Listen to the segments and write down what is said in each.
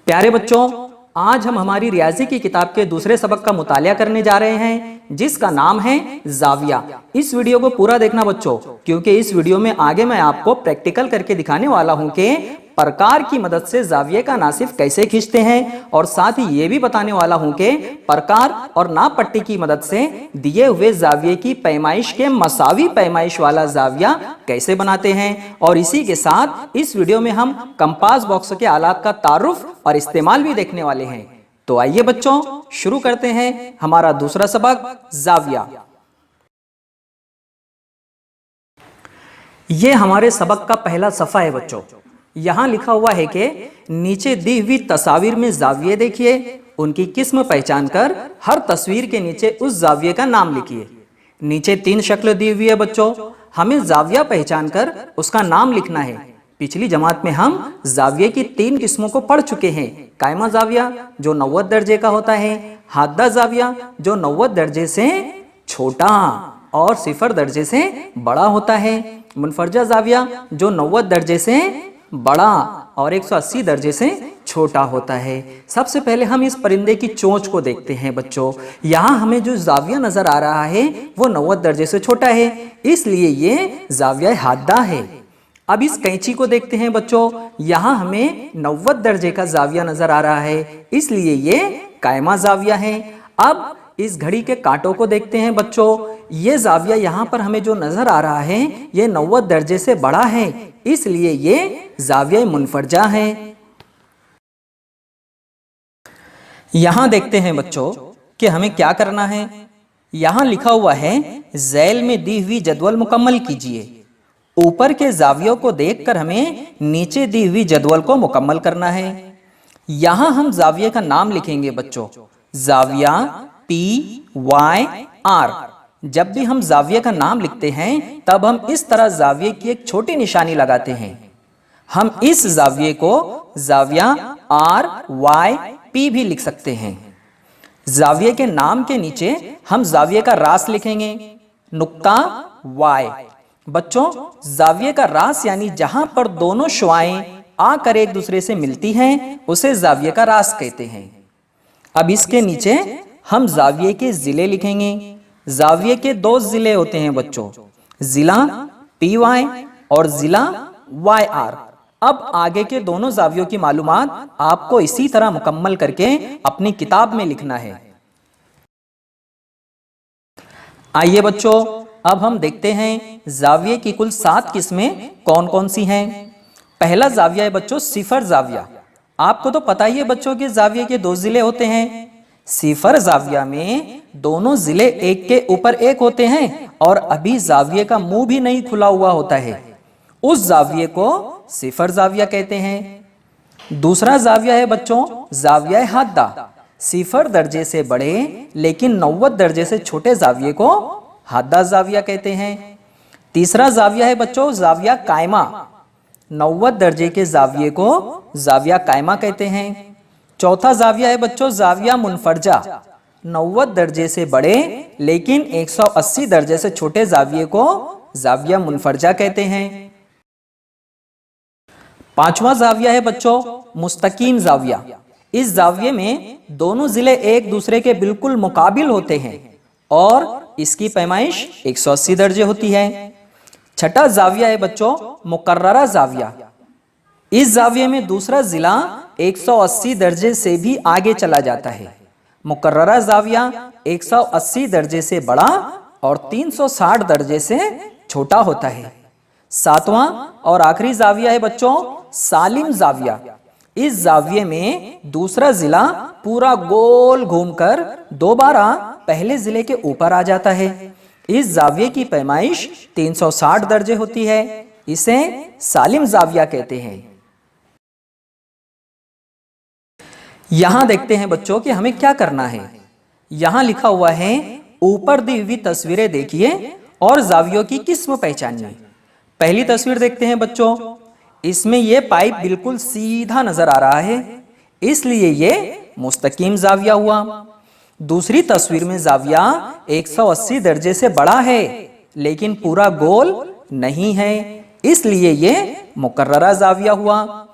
प्यारे बच्चों, आज हम हमारी रियाजी की किताब के दूसरे सबक का मुतालिया करने जा रहे हैं जिसका नाम है जाविया। इस वीडियो को पूरा देखना बच्चों, क्योंकि इस वीडियो में आगे मैं आपको प्रैक्टिकल करके दिखाने वाला हूं कि प्रकार की मदद से जाविये का नासिफ कैसे खींचते हैं, और साथ ही ये भी बताने वाला हूं कि प्रकार और नाप पट्टी की मदद से दिए हुए जाविये की पैमाइश के मसावी पैमाइश वाला जाविया कैसे बनाते हैं। और इसी के साथ इस वीडियो में हम कंपास बॉक्स के आलात का तारुफ और इस्तेमाल भी देखने वाले हैं। तो आइए बच्चों, शुरू करते हैं हमारा दूसरा सबक जाविया। ये हमारे सबक का पहला सफ़ा है बच्चों। यहाँ लिखा हुआ है कि नीचे दी हुई तस्वीर में जाविये देखिए, उनकी किस्म पहचान कर हर तस्वीर के नीचे उस जाविये का नाम लिखिए। नीचे 3 शक्ल दी हुई है बच्चों, हमें जाविया पहचान कर उसका नाम लिखना है। पिछली जमात में हम जाविये की 3 किस्मों को पढ़ चुके हैं। कायमा जाविया जो 90 दर्जे का होता है, हादा जाविया जो 90 दर्जे से छोटा और 0 दर्जे से बड़ा होता है, मुनफरजा जाविया जो 90 दर्जे से बड़ा और 180 दर्जे से छोटा होता है। सबसे पहले हम इस परिंदे की चोंच को देखते हैं बच्चों। यहाँ हमें जो जाविया नजर आ रहा है वो 90 दर्जे से छोटा है, इसलिए ये जाविया हादा है। अब इस कैंची को देखते हैं बच्चों, यहाँ हमें 90 दर्जे का जाविया नजर आ रहा है, इसलिए ये कायमा जाविया है। अब इस घड़ी के कांटों को देखते हैं बच्चों, ये जाविया यहाँ पर हमें जो नजर आ रहा है ये 90 दर्जे से बड़ा है, इसलिए ये जाविया मुनफरजा है। यहाँ देखते हैं बच्चों कि हमें क्या करना है। यहाँ लिखा हुआ है झैल में दी हुई जदवल मुकम्मल कीजिए। ऊपर के जावियों को देखकर हमें नीचे दी हुई जदवल को मुकम्मल करना है। यहाँ हम जाविये का नाम लिखेंगे बच्चों, जाविया PYR। जब भी हम जाविये का नाम लिखते हैं तब हम इस तरह जाविये की एक छोटी निशानी लगाते हैं। हम इस जाविये को जाविया RYP भी लिख सकते हैं। जाविये के नाम के नीचे हम जाविये का रास लिखेंगे, नुक्ता Y। बच्चों, जाविये का रास यानी जहां पर दोनों शुआएं आकर एक दूसरे से मिलती हैं उसे जाविये का रास कहते हैं। अब इसके नीचे हम जाविये के जिले लिखेंगे। जाविये के 2 जिले होते हैं बच्चों, जिला PY और जिला YR। अब आगे के दोनों जावियों की मालूमात आपको इसी तरह मुकम्मल करके अपनी किताब में लिखना है। आइए बच्चों, अब हम देखते हैं जाविये की कुल 7 किस्में कौन कौन सी हैं। पहला जाविया है बच्चों 0 जाविया। आपको तो पता ही है बच्चों कि जाविये के 2 जिले होते हैं। 0 जाविया में दोनों जिले एक के ऊपर एक होते हैं और अभी जाविये का मुंह भी नहीं खुला हुआ होता है, उस जाविये को 0 जाविया कहते हैं। दूसरा जाविया है बच्चों जाविया हादा। 0 दर्जे से बड़े लेकिन 90 दर्जे से छोटे जाविये को हादा जाविया कहते हैं। तीसरा जाविया है बच्चों जाविया कायमा। 90 दर्जे के जाविये को जाविया कायमा कहते हैं। चौथा जाविया है बच्चों जाविया मुनफरजा। 90 दर्जे से बड़े लेकिन 180 दर्जे से छोटे जाविये को जाविया मुनफरजा कहते हैं। पांचवा जाविया है बच्चों मुस्तकीम जाविया। इस जाविये में दोनों जिले एक दूसरे के बिल्कुल मुकाबिल होते हैं और इसकी पैमाइश 180 दर्जे होती है। छठा जाविया है बच्चों मुकर्ररा जाविया। इस जाविये में दूसरा जिला 180 दर्जे से भी आगे चला जाता है। मुकर्ररा जाविया 180 दर्जे से बड़ा और 360 दर्जे से छोटा होता है। 7वां और आखिरी जाविया है बच्चों सालिम जाविया। इस जाविये में दूसरा जिला पूरा गोल घूमकर दोबारा पहले जिले के ऊपर आ जाता है। इस जाविये की पैमाइश 360 दर्जे होती है, इसे सालिम जाविया कहते हैं। यहां देखते हैं बच्चों कि हमें क्या करना है। यहां लिखा हुआ है ऊपर दी हुई तस्वीरें देखिए और जावियों की किस्म पहचानिए। पहली तस्वीर देखते हैं बच्चों, इसमें यह पाइप बिल्कुल सीधा नजर आ रहा है, इसलिए ये मुस्तकीम जाविया हुआ। दूसरी तस्वीर में जाविया 180 दर्जे से बड़ा है लेकिन पूरा गोल नहीं है, इसलिए ये मुकर्ररा जाविया हुआ।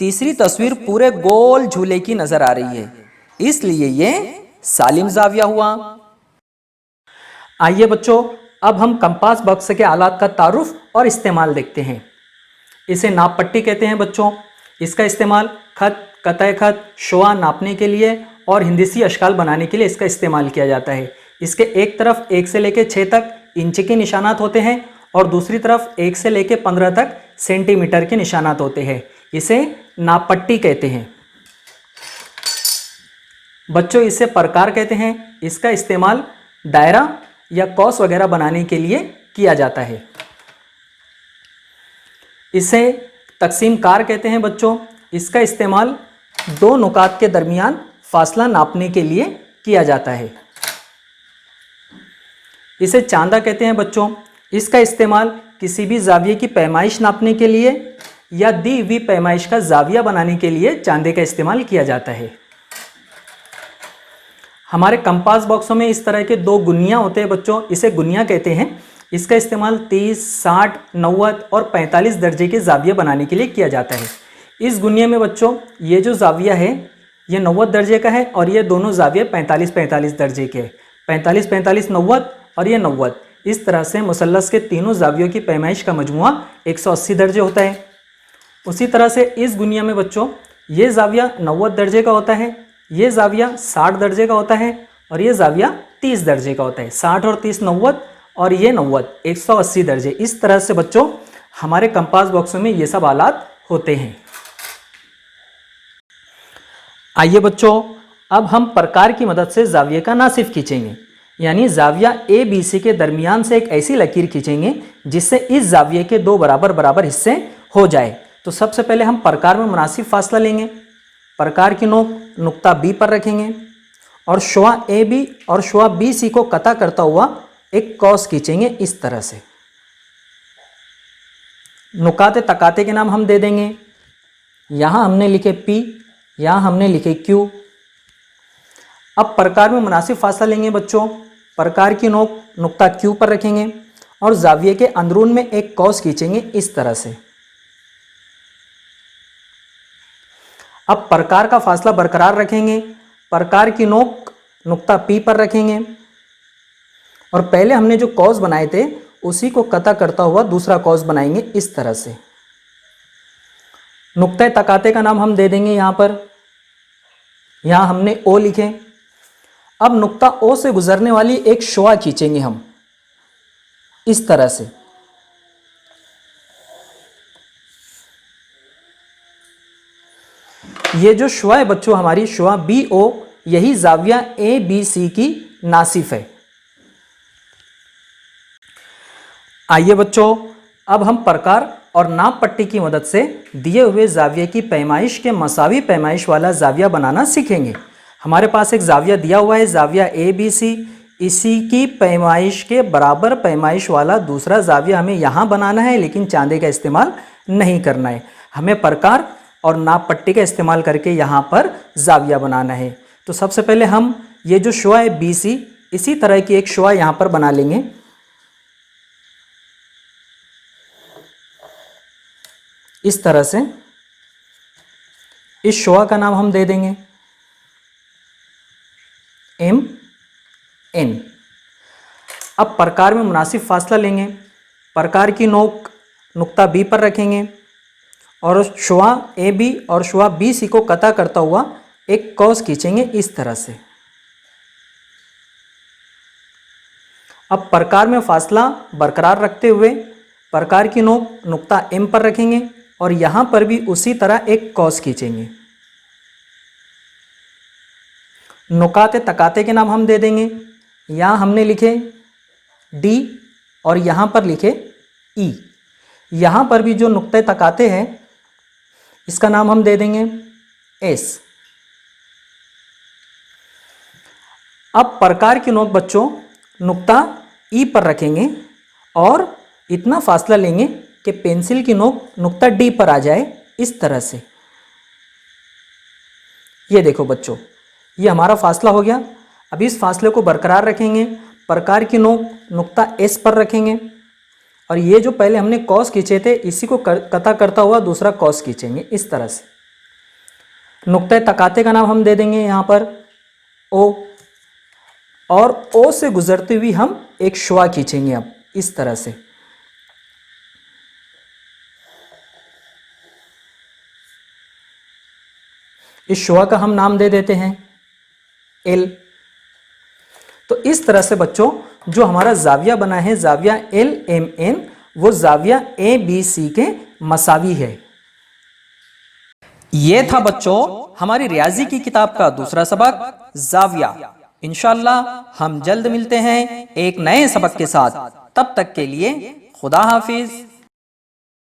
तीसरी तस्वीर पूरे गोल झूले की नजर आ रही है, इसलिए ये सालिम जाविया हुआ। आइए बच्चों, अब हम कंपास बॉक्स के आलात का तारुफ और इस्तेमाल देखते हैं। इसे नाप पट्टी कहते हैं बच्चों। इसका इस्तेमाल खत, कतई खत, शुआ नापने के लिए और हिंदसी अशकाल बनाने के लिए इसका इस्तेमाल किया जाता है। इसके एक तरफ 1 से लेकर 6 तक इंच के निशानात होते हैं और दूसरी तरफ 1 से लेकर 15 तक सेंटीमीटर के निशानात होते हैं। इसे नाप पट्टी कहते हैं बच्चों। इसे प्रकार कहते हैं। इसका इस्तेमाल दायरा या कौस वगैरह बनाने के लिए किया जाता है। इसे तकसीम कार कहते हैं बच्चों। इसका इस्तेमाल दो नुकात के दरमियान फासला नापने के लिए किया जाता है। इसे चांदा कहते हैं बच्चों। इसका इस्तेमाल किसी भी जाविये की पैमाइश नापने के लिए या दी हुई पैमाइश का जाविया बनाने के लिए चांदे का इस्तेमाल किया जाता है। हमारे कंपास बॉक्सों में इस तरह के 2 गुनियाँ होते हैं बच्चों। इसे गुनिया कहते हैं। इसका इस्तेमाल 30, 60, 90 और 45 दर्जे के जाविये बनाने के लिए किया जाता है। इस गुनिया में बच्चों ये जो जाविया है ये 90 दर्जे का है और ये दोनों जाविये 45-45 दर्जे के हैं। 45-45, 90 और ये 90। इस तरह से मुसल्लस के तीनों जावियों की पैमाइश का मजमुआ 180 दर्जे होता है। उसी तरह से इस गुनिया में बच्चों ये जाविया 90 दर्जे का होता है, ये जाविया 60 दर्जे का होता है और ये जाविया 30 दर्जे का होता है। 60 और 30 90 और ये 90 180 दर्जे। इस तरह से बच्चों हमारे कंपास बॉक्सों में ये सब आलात होते हैं। आइए बच्चों, अब हम प्रकार की मदद से जाविये का नासिफ खींचेंगे, यानी जाविया ए बी सी के दरमियान से एक ऐसी लकीर खींचेंगे जिससे इस जाविये के 2 बराबर बराबर हिस्से हो जाए। तो सबसे पहले हम प्रकार में मुनासिब फासला लेंगे। प्रकार की नोक नुक्ता बी पर रखेंगे और शुआ ए बी और शुआ बी सी को कता करता हुआ एक कौस खींचेंगे इस तरह से। नुकाते तकाते के नाम हम दे देंगे। यहाँ हमने लिखे P, यहाँ हमने लिखे Q। अब प्रकार में मुनासिब फासला लेंगे बच्चों। प्रकार की नोक नुक्ता Q पर रखेंगे और जाविये के अंदरून में एक कौस खींचेंगे इस तरह से। अब प्रकार का फासला बरकरार रखेंगे। प्रकार की नोक नुक्ता P पर रखेंगे और पहले हमने जो कौस बनाए थे उसी को कता करता हुआ दूसरा कौस बनाएंगे इस तरह से। नुक्ते तकाते का नाम हम दे देंगे यहाँ पर। यहाँ हमने O लिखे। अब नुक्ता O से गुजरने वाली एक शुआ खींचेंगे हम इस तरह से। ये जो शुआ है बच्चों हमारी शुआ BO, यही जाविया ABC की नासिफ है। आइए बच्चों, अब हम प्रकार और नाप पट्टी की मदद से दिए हुए जाविये की पैमाइश के मसावी पैमाइश वाला जाविया बनाना सीखेंगे। हमारे पास एक जाविया दिया हुआ है, जाविया ABC। इसी की पैमाइश के बराबर पैमाइश वाला दूसरा जाविया हमें यहाँ बनाना है, लेकिन चांदे का इस्तेमाल नहीं करना है। हमें प्रकार और नाप पट्टी का इस्तेमाल करके यहाँ पर जाविया बनाना है। तो सबसे पहले हम ये जो शुआ है BC, इसी तरह की एक शुआ यहाँ पर बना लेंगे। इस तरह से इस शुआ का नाम हम दे देंगे MN। अब प्रकार में मुनासिब फासला लेंगे। प्रकार की नोक नुक्ता B पर रखेंगे और शुआ AB और शुआ BC को कता करता हुआ एक कौस खींचेंगे इस तरह से। अब प्रकार में फासला बरकरार रखते हुए प्रकार की नोक नुक्ता M पर रखेंगे और यहाँ पर भी उसी तरह एक कौस खींचेंगे। नुकाते तकाते के नाम हम दे देंगे। यहाँ हमने लिखे D और यहाँ पर लिखे E। यहाँ पर भी जो नुक्ते तकाते हैं इसका नाम हम दे देंगे S। अब प्रकार की नोक बच्चों नुक्ता E पर रखेंगे और इतना फासला लेंगे कि पेंसिल की नोक नुक्ता D पर आ जाए इस तरह से। ये देखो बच्चों, ये हमारा फासला हो गया। अब इस फासले को बरकरार रखेंगे। प्रकार की नोक नुक्ता S पर रखेंगे और ये जो पहले हमने कौस खींचे थे इसी को कता करता हुआ दूसरा कौस खींचेंगे इस तरह से। नुक्ते तकाते का नाम हम दे देंगे यहाँ पर ओ, और ओ से गुजरती हुई हम एक शुआ खींचेंगे अब इस तरह से। इस शुआ का हम नाम दे देते हैं एल। तो इस तरह से बच्चों जो हमारा जाविया बना है, जाविया LMN, वो जाविया ABC के मसावी है। ये था बच्चों हमारी रियाजी की किताब का दूसरा सबक जाविया। इंशाअल्लाह हम जल्द मिलते हैं एक नए सबक के साथ। तब तक के लिए खुदा हाफिज।